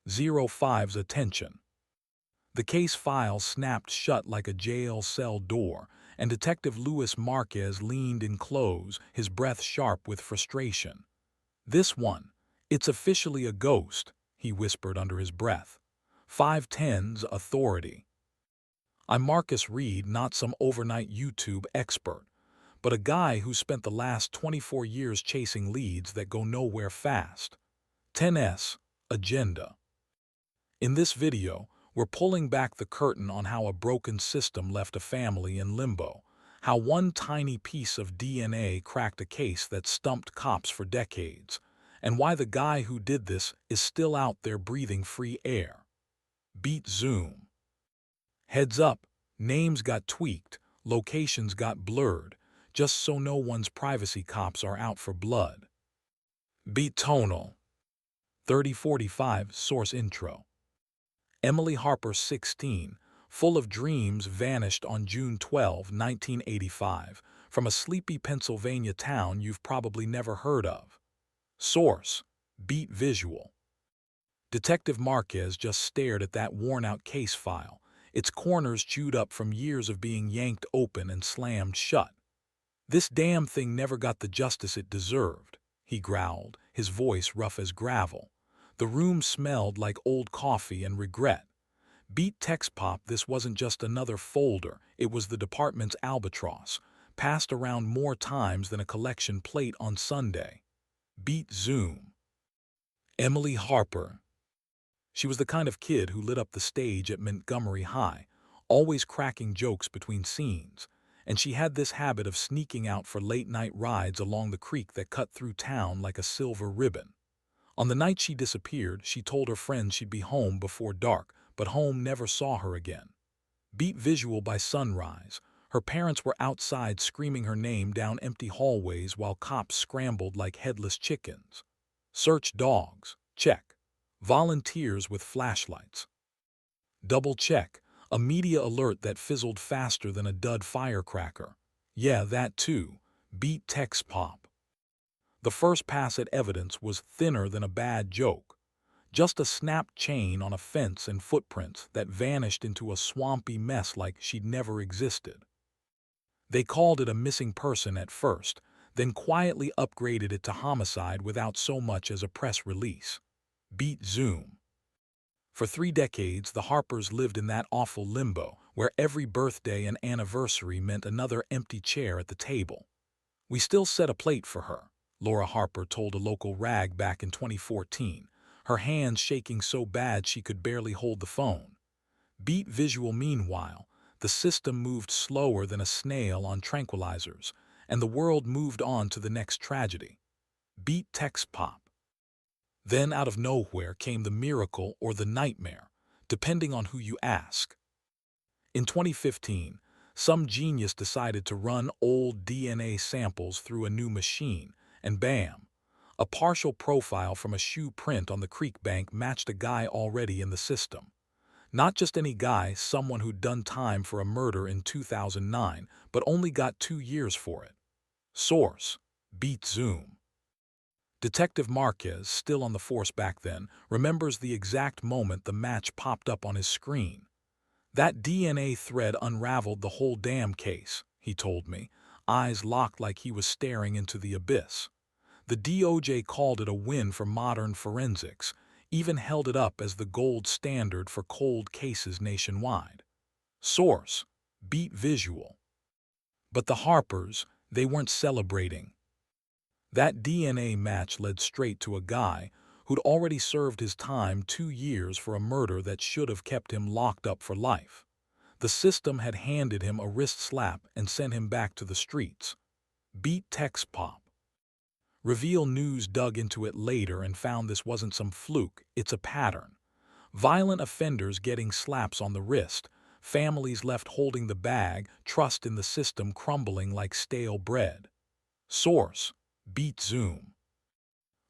05's attention. The case file snapped shut like a jail cell door, and Detective Luis Marquez leaned in close, his breath sharp with frustration. "This one, it's officially a ghost," he whispered under his breath. 510's authority. "I'm Marcus Reed, not some overnight YouTube expert, but a guy who spent the last 24 years chasing leads that go nowhere fast. 10's agenda. In this video, we're pulling back the curtain on how a broken system left a family in limbo, how one tiny piece of DNA cracked a case that stumped cops for decades, and why the guy who did this is still out there breathing free air. Beat Zoom. Heads up, names got tweaked, locations got blurred, just so no one's privacy cops are out for blood. Beat tonal. 3045 source intro. Emily Harper, 16, full of dreams, vanished on June 12, 1985, from a sleepy Pennsylvania town you've probably never heard of. Source: Beat Visual. Detective Marquez just stared at that worn-out case file, its corners chewed up from years of being yanked open and slammed shut. "This damn thing never got the justice it deserved," he growled, his voice rough as gravel. The room smelled like old coffee and regret. Beat Text Pop, this wasn't just another folder, it was the department's albatross, passed around more times than a collection plate on Sunday. Beat Zoom. Emily Harper. She was the kind of kid who lit up the stage at Montgomery High, always cracking jokes between scenes, and she had this habit of sneaking out for late-night rides along the creek that cut through town like a silver ribbon. On the night she disappeared, she told her friends she'd be home before dark, but home never saw her again. Beat Visual. By sunrise, her parents were outside screaming her name down empty hallways while cops scrambled like headless chickens. Search dogs. Check. Volunteers with flashlights. Double check. A media alert that fizzled faster than a dud firecracker. Yeah, that too. Beat Text Pop. The first pass at evidence was thinner than a bad joke. Just a snapped chain on a fence and footprints that vanished into a swampy mess like she'd never existed. They called it a missing person at first, then quietly upgraded it to homicide without so much as a press release. Beat Zoom. For 3 decades, the Harpers lived in that awful limbo, where every birthday and anniversary meant another empty chair at the table. "We still set a plate for her," Laura Harper told a local rag back in 2014, her hands shaking so bad she could barely hold the phone. Beat Visual. Meanwhile, the system moved slower than a snail on tranquilizers, and the world moved on to the next tragedy. Beat Text Pop. Then out of nowhere came the miracle or the nightmare, depending on who you ask. In 2015, some genius decided to run old DNA samples through a new machine, and bam! A partial profile from a shoe print on the creek bank matched a guy already in the system. Not just any guy, someone who'd done time for a murder in 2009, but only got 2 years for it. Source: Beat Zoom. Detective Marquez, still on the force back then, remembers the exact moment the match popped up on his screen. "That DNA thread unraveled the whole damn case," he told me, eyes locked like he was staring into the abyss. The DOJ called it a win for modern forensics, even held it up as the gold standard for cold cases nationwide. Source: Beat Visual. But the Harpers, they weren't celebrating. That DNA match led straight to a guy who'd already served his time 2 years for a murder that should have kept him locked up for life. The system had handed him a wrist slap and sent him back to the streets. Beat Text Pop. Reveal News dug into it later and found this wasn't some fluke, it's a pattern. Violent offenders getting slaps on the wrist, families left holding the bag, trust in the system crumbling like stale bread. Source: Beat Zoom.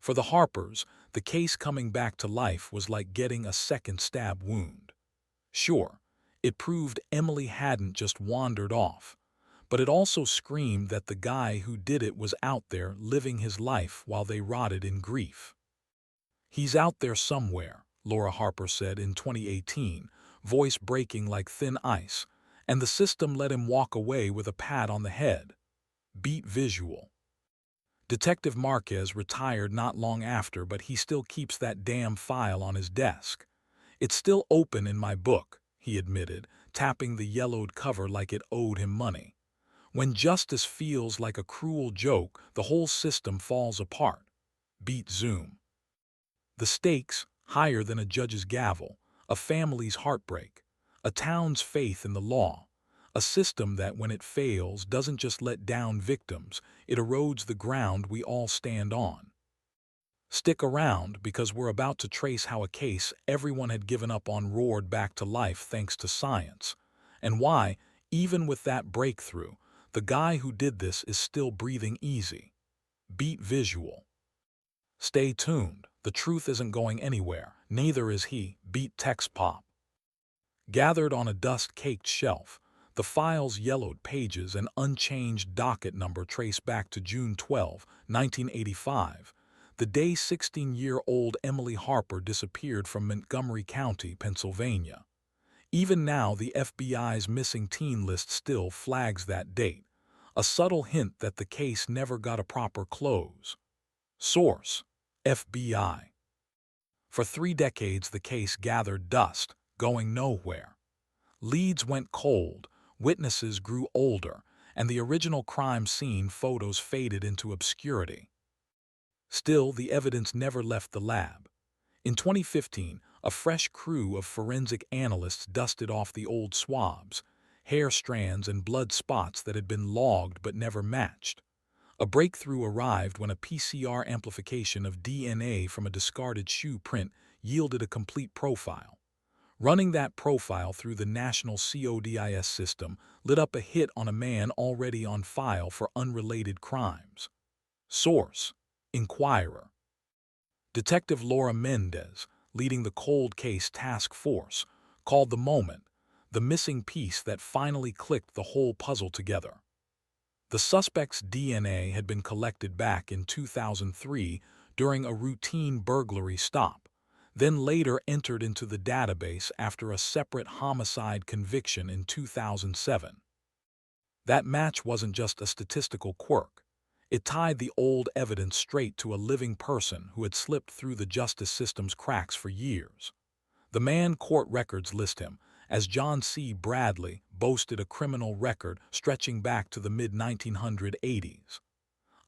For the Harpers, the case coming back to life was like getting a second stab wound. Sure, it proved Emily hadn't just wandered off, but it also screamed that the guy who did it was out there living his life while they rotted in grief. "He's out there somewhere," Laura Harper said in 2018, voice breaking like thin ice, and the system let him walk away with a pat on the head. Beat visual. Detective Marquez retired not long after, but he still keeps that damn file on his desk. It's still open in my book, he admitted, tapping the yellowed cover like it owed him money. When justice feels like a cruel joke, the whole system falls apart. Beat zoom. The stakes, higher than a judge's gavel, a family's heartbreak, a town's faith in the law, a system that, when it fails, doesn't just let down victims, it erodes the ground we all stand on. Stick around, because we're about to trace how a case everyone had given up on roared back to life thanks to science, and why, even with that breakthrough, the guy who did this is still breathing easy. Beat visual. Stay tuned, the truth isn't going anywhere, neither is he. Beat text pop. Gathered on a dust-caked shelf, the file's yellowed pages and unchanged docket number trace back to June 12, 1985, the day 16-year-old Emily Harper disappeared from Montgomery County, Pennsylvania. Even now, the FBI's missing teen list still flags that date, a subtle hint that the case never got a proper close. Source: FBI. For 3 decades the case gathered dust, going nowhere. Leads went cold, witnesses grew older, and the original crime scene photos faded into obscurity. Still, the evidence never left the lab. In 2015, a fresh crew of forensic analysts dusted off the old swabs, hair strands and blood spots that had been logged but never matched. A breakthrough arrived when a PCR amplification of DNA from a discarded shoe print yielded a complete profile. Running that profile through the National CODIS system lit up a hit on a man already on file for unrelated crimes. Source: Inquirer. Detective Laura Mendez, leading the Cold Case Task Force, called the moment the missing piece that finally clicked the whole puzzle together. The suspect's DNA had been collected back in 2003 during a routine burglary stop, then later entered into the database after a separate homicide conviction in 2007. That match wasn't just a statistical quirk. It tied the old evidence straight to a living person who had slipped through the justice system's cracks for years. The man court records list him as John C. Bradley, boasted a criminal record stretching back to the mid-1980s.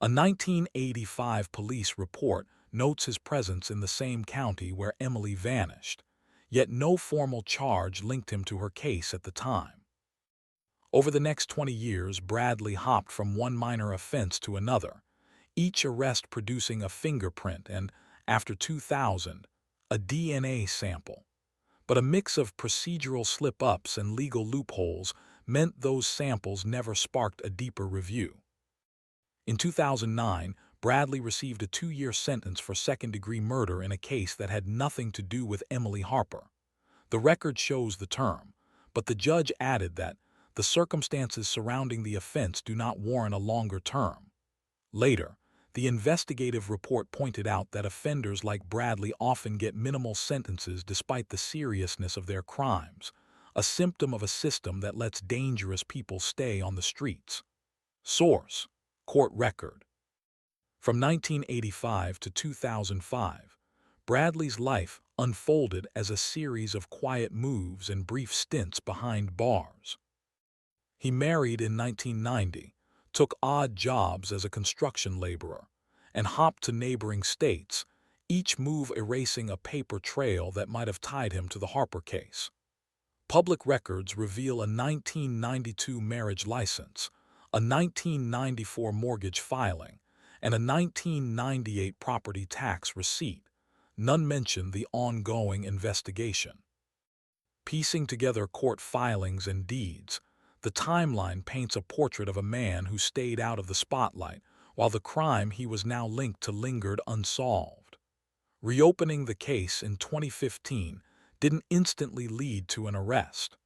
A 1985 police report notes his presence in the same county where Emily vanished, yet no formal charge linked him to her case at the time. Over the next 20 years, Bradley hopped from one minor offense to another, each arrest producing a fingerprint and, after 2000, a DNA sample. But a mix of procedural slip-ups and legal loopholes meant those samples never sparked a deeper review. In 2009, Bradley received a 2-year sentence for second-degree murder in a case that had nothing to do with Emily Harper. The record shows the term, but the judge added that the circumstances surrounding the offense do not warrant a longer term. Later, the investigative report pointed out that offenders like Bradley often get minimal sentences despite the seriousness of their crimes, a symptom of a system that lets dangerous people stay on the streets. Source: Court record. From 1985 to 2005, Bradley's life unfolded as a series of quiet moves and brief stints behind bars. He married in 1990, took odd jobs as a construction laborer, and hopped to neighboring states, each move erasing a paper trail that might have tied him to the Harper case. Public records reveal a 1992 marriage license, a 1994 mortgage filing, and a 1998 property tax receipt. None mention the ongoing investigation. Piecing together court filings and deeds, the timeline paints a portrait of a man who stayed out of the spotlight while the crime he was now linked to lingered unsolved. Reopening the case in 2015 didn't instantly lead to an arrest.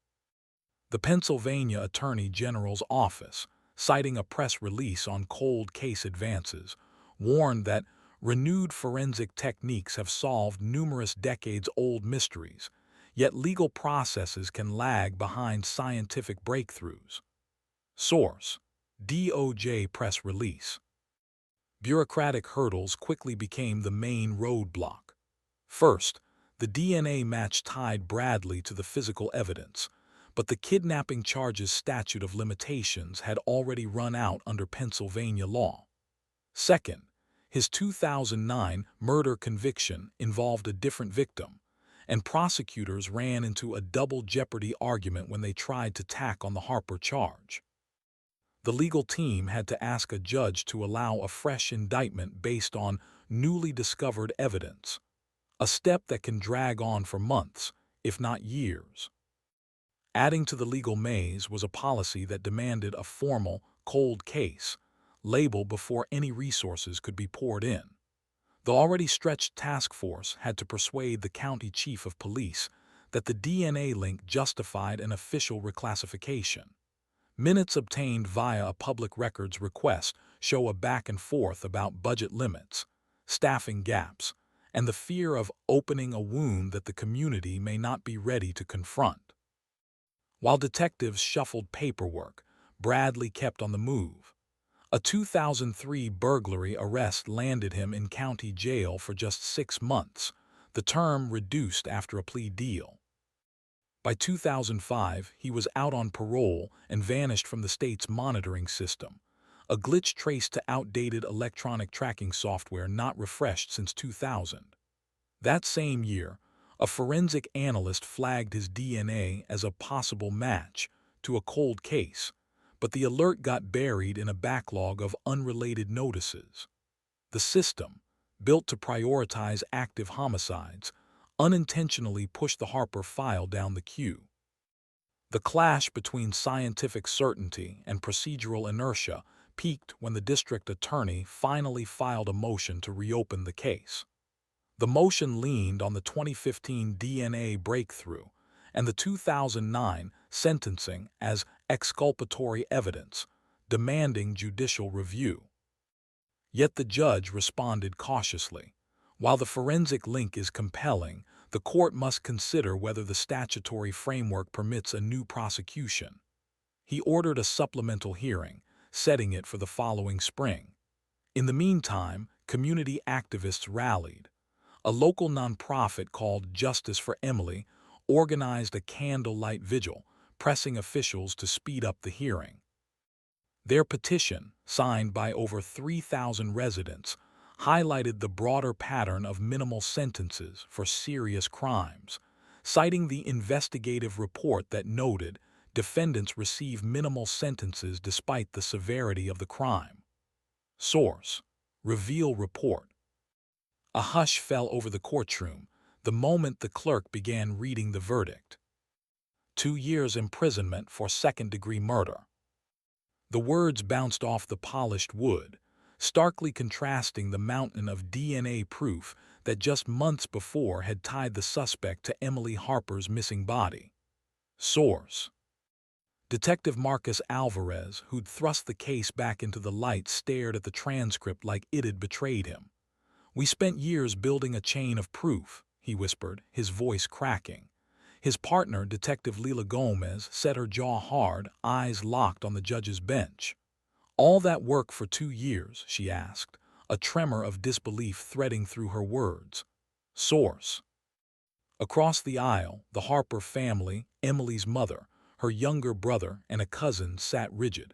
The Pennsylvania Attorney General's office, citing a press release on cold case advances, warned that Renewed forensic techniques have solved numerous decades-old mysteries, yet legal processes can lag behind scientific breakthroughs. Source: DOJ press release. Bureaucratic hurdles quickly became the main roadblock. First, the DNA match tied Bradley to the physical evidence, but the kidnapping charge's statute of limitations had already run out under Pennsylvania law. Second, his 2009 murder conviction involved a different victim, and prosecutors ran into a double jeopardy argument when they tried to tack on the Harper charge. The legal team had to ask a judge to allow a fresh indictment based on newly discovered evidence, a step that can drag on for months, if not years. Adding to the legal maze was a policy that demanded a formal, cold case label before any resources could be poured in. The already stretched task force had to persuade the county chief of police that the DNA link justified an official reclassification. Minutes obtained via a public records request show a back and forth about budget limits, staffing gaps, and the fear of opening a wound that the community may not be ready to confront. While detectives shuffled paperwork, Bradley kept on the move. A 2003 burglary arrest landed him in county jail for just 6 months, the term reduced after a plea deal. By 2005, he was out on parole and vanished from the state's monitoring system, a glitch traced to outdated electronic tracking software not refreshed since 2000. That same year, a forensic analyst flagged his DNA as a possible match to a cold case, but the alert got buried in a backlog of unrelated notices. The system, built to prioritize active homicides, unintentionally pushed the Harper file down the queue. The clash between scientific certainty and procedural inertia peaked when the district attorney finally filed a motion to reopen the case. The motion leaned on the 2015 DNA breakthrough and the 2009 sentencing as exculpatory evidence, demanding judicial review. Yet the judge responded cautiously. While the forensic link is compelling, the court must consider whether the statutory framework permits a new prosecution. He ordered a supplemental hearing, setting it for the following spring. In the meantime, community activists rallied. A local nonprofit called Justice for Emily organized a candlelight vigil, pressing officials to speed up the hearing. Their petition, signed by over 3,000 residents, highlighted the broader pattern of minimal sentences for serious crimes, citing the investigative report that noted defendants receive minimal sentences despite the severity of the crime. Source: Reveal report. A hush fell over the courtroom the moment the clerk began reading the verdict. 2 years imprisonment for second-degree murder. The words bounced off the polished wood, starkly contrasting the mountain of DNA proof that just months before had tied the suspect to Emily Harper's missing body. Source: Detective Marcus Alvarez, who'd thrust the case back into the light, stared at the transcript like it had betrayed him. "We spent years building a chain of proof," he whispered, his voice cracking. His partner, Detective Lila Gomez, set her jaw hard, eyes locked on the judge's bench. "All that work for 2 years?" she asked, a tremor of disbelief threading through her words. Source: Across the aisle, the Harper family, Emily's mother, her younger brother, and a cousin sat rigid,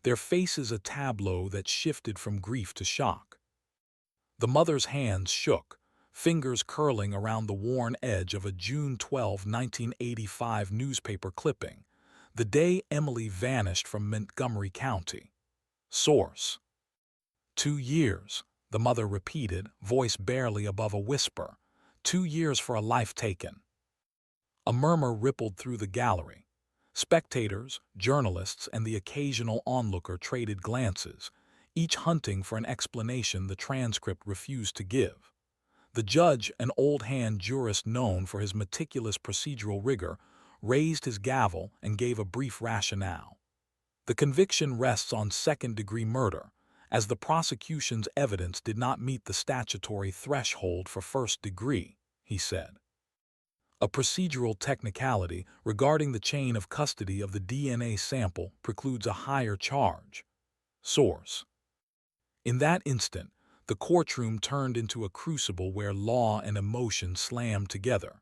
their faces a tableau that shifted from grief to shock. The mother's hands shook, fingers curling around the worn edge of a June 12, 1985 newspaper clipping, the day Emily vanished from Montgomery County. Source: 2 years, the mother repeated, voice barely above a whisper. 2 years for a life taken. A murmur rippled through the gallery. Spectators, journalists, and the occasional onlooker traded glances, each hunting for an explanation the transcript refused to give. The judge, an old-hand jurist known for his meticulous procedural rigor, raised his gavel and gave a brief rationale. "The conviction rests on second-degree murder, as the prosecution's evidence did not meet the statutory threshold for first degree, he said. A procedural technicality regarding the chain of custody of the DNA sample precludes a higher charge. Source. In that instant, the courtroom turned into a crucible where law and emotion slammed together.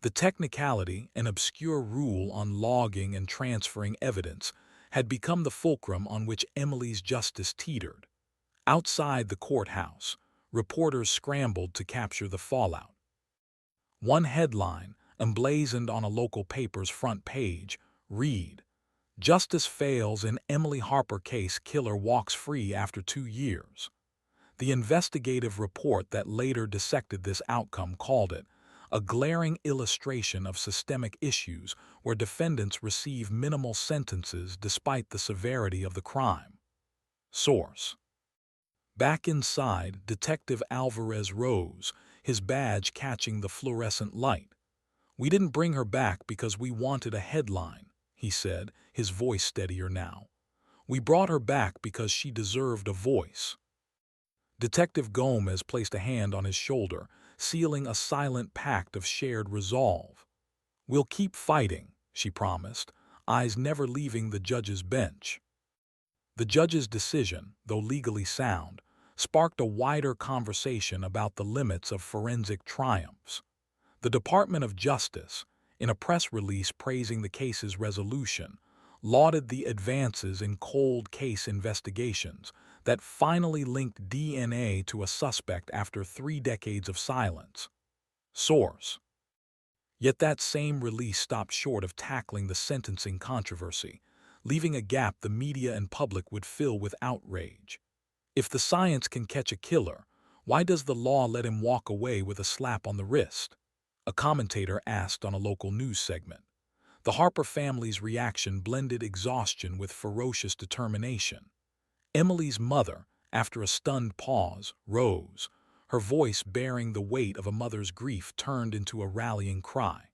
The technicality, an obscure rule on logging and transferring evidence, had become the fulcrum on which Emily's justice teetered. Outside the courthouse, reporters scrambled to capture the fallout. One headline, emblazoned on a local paper's front page, read, "Justice fails in Emily Harper case, killer walks free after 2 years." The investigative report that later dissected this outcome called it a glaring illustration of systemic issues where defendants receive minimal sentences despite the severity of the crime. Source. Back inside, Detective Alvarez rose, his badge catching the fluorescent light. "We didn't bring her back because we wanted a headline," he said, his voice steadier now. "We brought her back because she deserved a voice." Detective Gomez placed a hand on his shoulder, sealing a silent pact of shared resolve. "We'll keep fighting," she promised, eyes never leaving the judge's bench. The judge's decision, though legally sound, sparked a wider conversation about the limits of forensic triumphs. The Department of Justice, in a press release praising the case's resolution, lauded the advances in cold case investigations that finally linked DNA to a suspect after 3 decades of silence. Source. Yet that same release stopped short of tackling the sentencing controversy, leaving a gap the media and public would fill with outrage. If the science can catch a killer, why does the law let him walk away with a slap on the wrist? A commentator asked on a local news segment. The Harper family's reaction blended exhaustion with ferocious determination. Emily's mother, after a stunned pause, rose, her voice bearing the weight of a mother's grief turned into a rallying cry.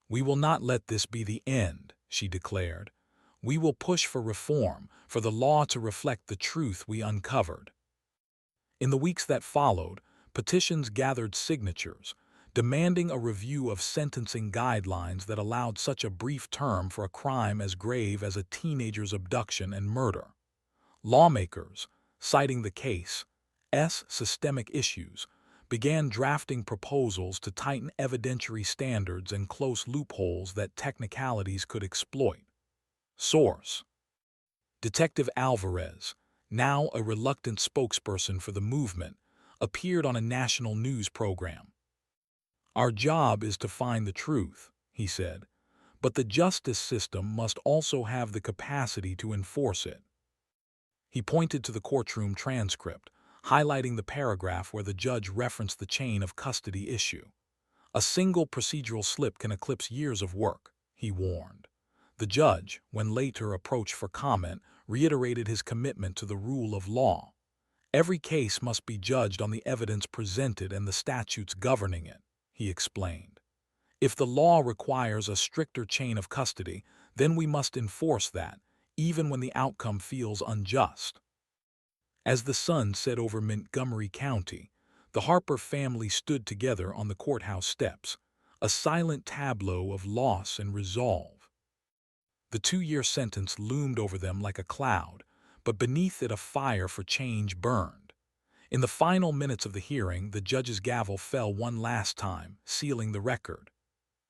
"We will not let this be the end," she declared. "We will push for reform, for the law to reflect the truth we uncovered." In the weeks that followed, petitions gathered signatures, demanding a review of sentencing guidelines that allowed such a brief term for a crime as grave as a teenager's abduction and murder. Lawmakers, citing the case's systemic issues, began drafting proposals to tighten evidentiary standards and close loopholes that technicalities could exploit. Source. Detective Alvarez, now a reluctant spokesperson for the movement, appeared on a national news program. "Our job is to find the truth," he said, "but the justice system must also have the capacity to enforce it." He pointed to the courtroom transcript, highlighting the paragraph where the judge referenced the chain of custody issue. "A single procedural slip can eclipse years of work," he warned. The judge, when later approached for comment, reiterated his commitment to the rule of law. "Every case must be judged on the evidence presented and the statutes governing it," he explained. "If the law requires a stricter chain of custody, then we must enforce that, even when the outcome feels unjust." As the sun set over Montgomery County, the Harper family stood together on the courthouse steps, a silent tableau of loss and resolve. The 2-year sentence loomed over them like a cloud, but beneath it a fire for change burned. In the final minutes of the hearing, the judge's gavel fell one last time, sealing the record.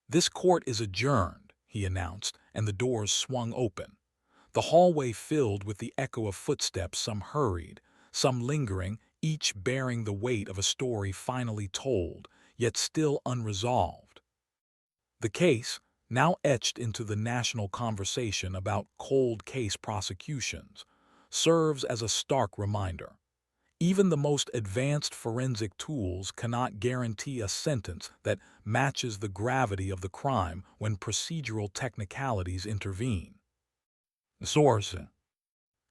"This court is adjourned," he announced, and the doors swung open. The hallway filled with the echo of footsteps, some hurried, some lingering, each bearing the weight of a story finally told, yet still unresolved. The case, now etched into the national conversation about cold case prosecutions, serves as a stark reminder. Even the most advanced forensic tools cannot guarantee a sentence that matches the gravity of the crime when procedural technicalities intervene. Source.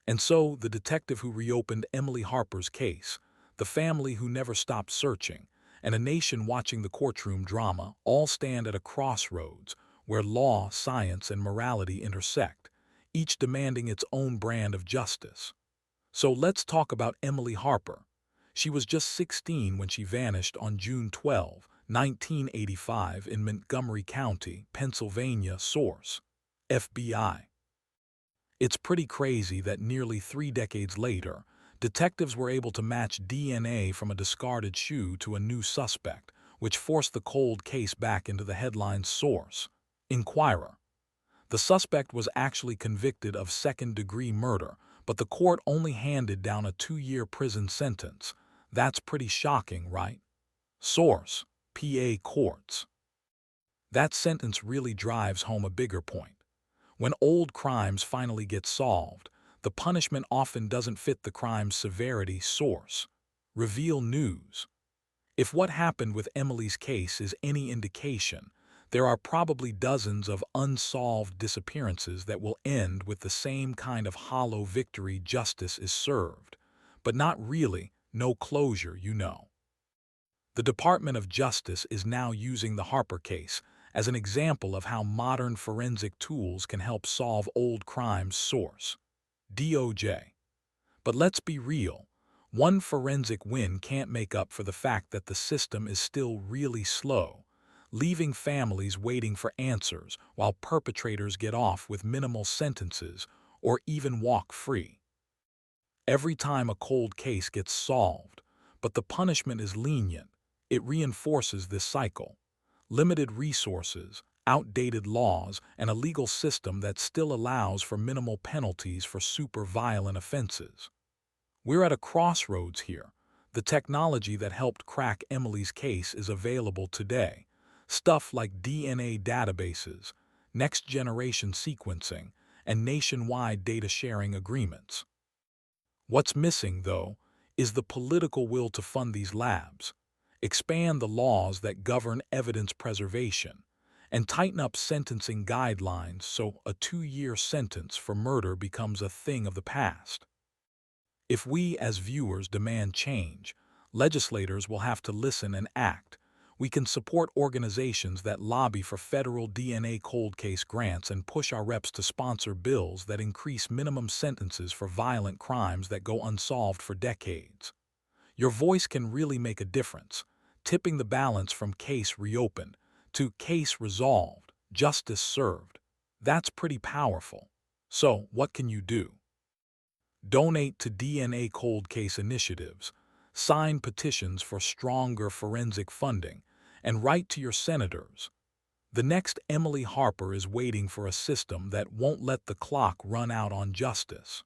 And so, the detective who reopened Emily Harper's case, the family who never stopped searching, and a nation watching the courtroom drama all stand at a crossroads where law, science, and morality intersect, each demanding its own brand of justice. So let's talk about Emily Harper. She was just 16 when she vanished on June 12, 1985 in Montgomery County, Pennsylvania. Source: FBI. It's pretty crazy that nearly 3 decades later, detectives were able to match DNA from a discarded shoe to a new suspect, which forced the cold case back into the headline's. Source: Inquirer. The suspect was actually convicted of second-degree murder, but the court only handed down a 2-year prison sentence. That's pretty shocking, right? Source: PA Courts. That sentence really drives home a bigger point. When old crimes finally get solved, the punishment often doesn't fit the crime's severity. Source: Reveal News. If what happened with Emily's case is any indication, there are probably dozens of unsolved disappearances that will end with the same kind of hollow victory: justice is served. But not really, no closure. The Department of Justice is now using the Harper case as an example of how modern forensic tools can help solve old crimes. Source: DOJ. But let's be real. One forensic win can't make up for the fact that the system is still really slow, leaving families waiting for answers while perpetrators get off with minimal sentences or even walk free. Every time a cold case gets solved, but the punishment is lenient, it reinforces this cycle. Limited resources, outdated laws, and a legal system that still allows for minimal penalties for super violent offenses. We're at a crossroads here. The technology that helped crack Emily's case is available today. Stuff like DNA databases, next-generation sequencing, and nationwide data sharing agreements. What's missing, though, is the political will to fund these labs, expand the laws that govern evidence preservation, and tighten up sentencing guidelines so a 2-year sentence for murder becomes a thing of the past. If we as viewers demand change, legislators will have to listen and act. We can support organizations that lobby for federal DNA cold case grants and push our reps to sponsor bills that increase minimum sentences for violent crimes that go unsolved for decades. Your voice can really make a difference, tipping the balance from case reopened to case resolved, justice served. That's pretty powerful. So, what can you do? Donate to DNA cold case initiatives, sign petitions for stronger forensic funding, and write to your senators. The next Emily Harper is waiting for a system that won't let the clock run out on justice.